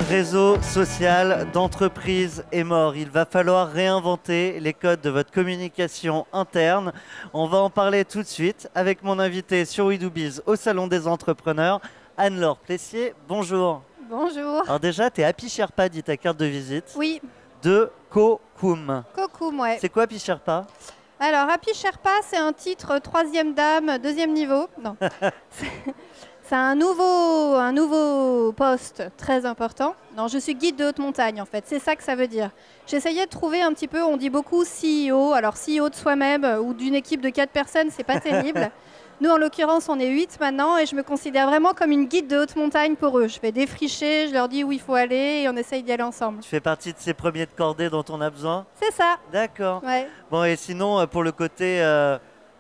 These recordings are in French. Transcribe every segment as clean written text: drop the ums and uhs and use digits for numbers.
réseau social d'entreprise est mort. Il va falloir réinventer les codes de votre communication interne. On va en parler tout de suite avec mon invité sur We Do Biz au Salon des Entrepreneurs, Anne-Laure Plessier. Bonjour. Bonjour. Alors déjà, tu es Happy Sherpa, dit ta carte de visite. Oui. De Cocoum. Cocoum, ouais. C'est quoi Happy Sherpa? Alors, Happy Sherpa, c'est un titre troisième dame, deuxième niveau. Non. C'est un nouveau poste très important. Non, je suis guide de haute montagne, en fait. C'est ça que ça veut dire. J'essayais de trouver un petit peu, on dit beaucoup CEO. Alors, CEO de soi-même ou d'une équipe de 4 personnes, c'est pas terrible. Nous, en l'occurrence, on est 8 maintenant et je me considère vraiment comme une guide de haute montagne pour eux. Je vais défricher, je leur dis où il faut aller et on essaye d'y aller ensemble. Tu fais partie de ces premiers de cordée dont on a besoin? C'est ça. D'accord. Ouais. Bon, et sinon, pour le côté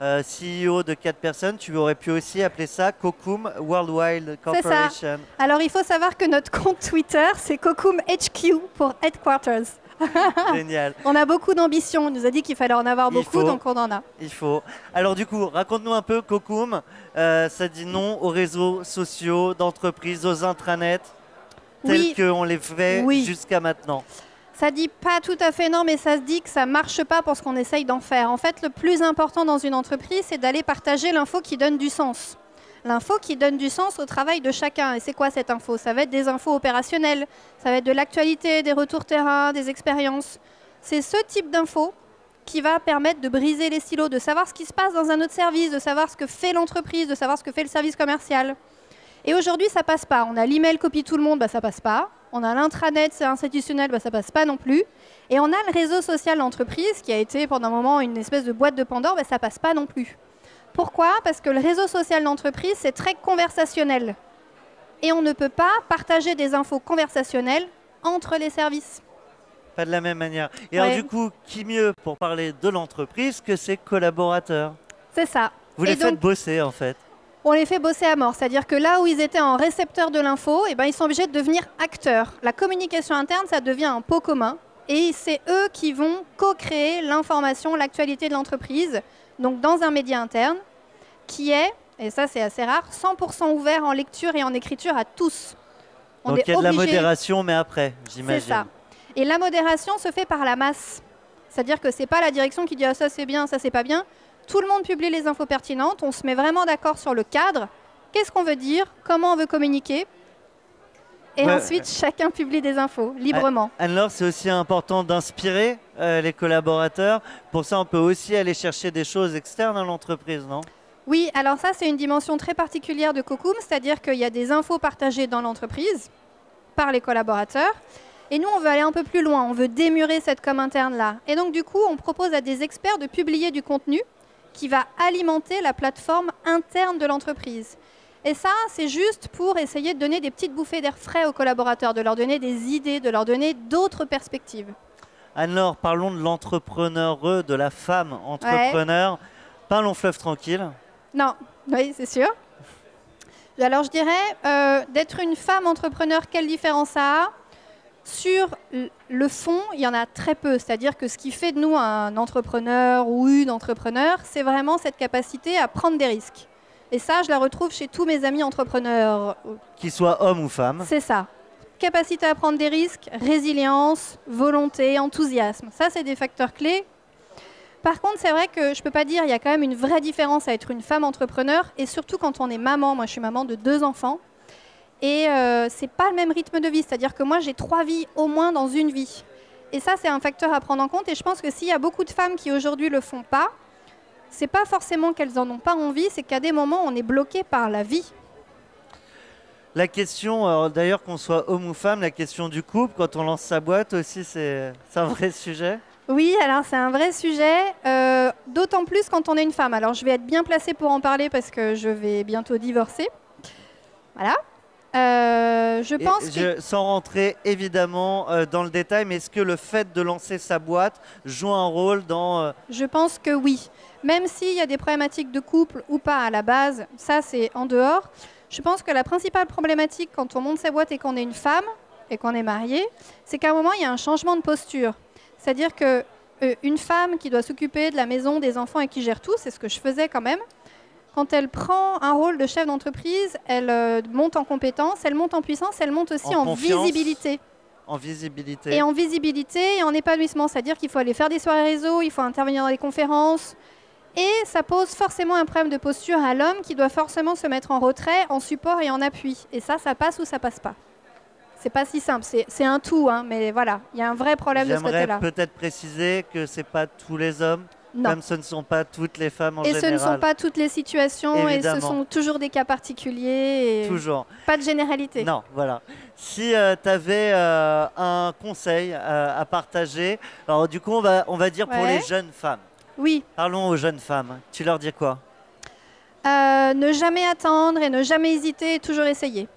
CEO de 4 personnes, tu aurais pu aussi appeler ça Cocoum Worldwide Corporation. C'est ça. Alors, il faut savoir que notre compte Twitter, c'est Cocoum HQ pour Headquarters. Génial. On a beaucoup d'ambition. On nous a dit qu'il fallait en avoir beaucoup, donc on en a. Il faut. Alors du coup, raconte-nous un peu Cocoum. Ça dit non aux réseaux sociaux d'entreprises, aux intranets, tels qu'on les fait jusqu'à maintenant. Ça dit pas tout à fait non, mais ça se dit que ça marche pas pour ce qu'on essaye d'en faire. En fait, le plus important dans une entreprise, c'est d'aller partager l'info qui donne du sens. L'info qui donne du sens au travail de chacun. Et c'est quoi cette info? Ça va être des infos opérationnelles, ça va être de l'actualité, des retours terrain, des expériences. C'est ce type d'info qui va permettre de briser les silos, de savoir ce qui se passe dans un autre service, de savoir ce que fait l'entreprise, de savoir ce que fait le service commercial. Et aujourd'hui, ça passe pas. On a l'email copie tout le monde, bah, ça passe pas. On a l'intranet, c'est institutionnel, bah, ça passe pas non plus. Et on a le réseau social d'entreprise qui a été pendant un moment une espèce de boîte de Pandore, bah, ça passe pas non plus. Pourquoi? Parce que le réseau social d'entreprise, c'est très conversationnel. Et on ne peut pas partager des infos conversationnelles entre les services. Pas de la même manière. Et alors du coup, qui mieux pour parler de l'entreprise que ses collaborateurs? C'est ça. Vous les faites bosser en fait? On les fait bosser à mort. C'est-à-dire que là où ils étaient en récepteur de l'info, eh ben, ils sont obligés de devenir acteurs. La communication interne, ça devient un pot commun. Et c'est eux qui vont co-créer l'information, l'actualité de l'entreprise, donc dans un média interne, qui est, et ça c'est assez rare, 100% ouvert en lecture et en écriture à tous. Donc il y a de la modération, mais après, j'imagine. C'est ça. Et la modération se fait par la masse. C'est-à-dire que ce n'est pas la direction qui dit ah, ça c'est bien, ça c'est pas bien. Tout le monde publie les infos pertinentes, on se met vraiment d'accord sur le cadre, qu'est-ce qu'on veut dire, comment on veut communiquer. Et ensuite, chacun publie des infos, librement. Anne-Laure, c'est aussi important d'inspirer les collaborateurs. Pour ça, on peut aussi aller chercher des choses externes à l'entreprise, non? Oui, alors ça, c'est une dimension très particulière de Cocoum, c'est-à-dire qu'il y a des infos partagées dans l'entreprise par les collaborateurs. Et nous, on veut aller un peu plus loin, on veut démurer cette com interne-là. Et donc, du coup, on propose à des experts de publier du contenu qui va alimenter la plateforme interne de l'entreprise. Et ça, c'est juste pour essayer de donner des petites bouffées d'air frais aux collaborateurs, de leur donner des idées, de leur donner d'autres perspectives. Anne-Laure, parlons de l'entrepreneureux, de la femme entrepreneur. Ouais. Pas un long fleuve tranquille. Non, oui, c'est sûr. Alors, je dirais, d'être une femme entrepreneur, quelle différence ça a? Sur le fond, il y en a très peu. C'est-à-dire que ce qui fait de nous un entrepreneur ou une entrepreneur, c'est vraiment cette capacité à prendre des risques. Et ça, je la retrouve chez tous mes amis entrepreneurs. Qu'ils soient hommes ou femmes. C'est ça. Capacité à prendre des risques, résilience, volonté, enthousiasme. Ça, c'est des facteurs clés. Par contre, c'est vrai que je ne peux pas dire, il y a quand même une vraie différence à être une femme entrepreneur, et surtout quand on est maman. Moi, je suis maman de 2 enfants. Et ce n'est pas le même rythme de vie. C'est-à-dire que moi, j'ai 3 vies au moins dans une vie. Et ça, c'est un facteur à prendre en compte. Et je pense que s'il y a beaucoup de femmes qui aujourd'hui ne le font pas, ce n'est pas forcément qu'elles n'en ont pas envie, c'est qu'à des moments, on est bloqué par la vie. La question, d'ailleurs qu'on soit homme ou femme, la question du couple, quand on lance sa boîte aussi, c'est un vrai sujet? Oui, alors c'est un vrai sujet, d'autant plus quand on est une femme. Alors je vais être bien placée pour en parler parce que je vais bientôt divorcer. Voilà. Je pense sans rentrer évidemment dans le détail, mais est-ce que le fait de lancer sa boîte joue un rôle dans... Je pense que oui. Même s'il y a des problématiques de couple ou pas à la base, ça c'est en dehors. Je pense que la principale problématique quand on monte sa boîte et qu'on est une femme et qu'on est marié, c'est qu'à un moment il y a un changement de posture. C'est-à-dire qu'une femme qui doit s'occuper de la maison, des enfants et qui gère tout, c'est ce que je faisais quand même. quand elle prend un rôle de chef d'entreprise, elle monte en compétences, elle monte en puissance, elle monte aussi en visibilité. En visibilité. Et en visibilité et en épanouissement. C'est-à-dire qu'il faut aller faire des soirées réseau, il faut intervenir dans des conférences. Et ça pose forcément un problème de posture à l'homme qui doit forcément se mettre en retrait, en support et en appui. Et ça passe ou ça passe pas. C'est pas si simple, c'est un tout, hein, mais voilà, il y a un vrai problème de ce côté-là. J'aimerais peut-être préciser que ce n'est pas tous les hommes, non. Comme ce ne sont pas toutes les femmes en général. Et ce ne sont pas toutes les situations, évidemment. Et ce sont toujours des cas particuliers. Et toujours. Pas de généralité. Non, voilà. Si tu avais un conseil à partager, alors du coup on va dire pour les jeunes femmes. Oui. Parlons aux jeunes femmes. Tu leur dis quoi? Ne jamais attendre et ne jamais hésiter et toujours essayer.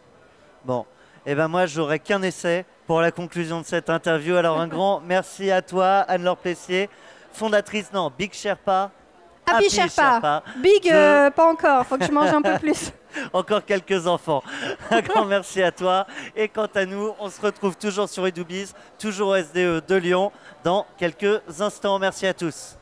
Bon. Eh ben moi, j'aurais qu'un essai pour la conclusion de cette interview. Alors un grand merci à toi, Anne-Laure Plessier, fondatrice, non, Big Sherpa. Happy Sherpa. Big, pas encore, faut que je mange un peu plus. Encore quelques enfants. Un grand merci à toi. Et quant à nous, on se retrouve toujours sur eDoBiz, toujours au SDE de Lyon, dans quelques instants. Merci à tous.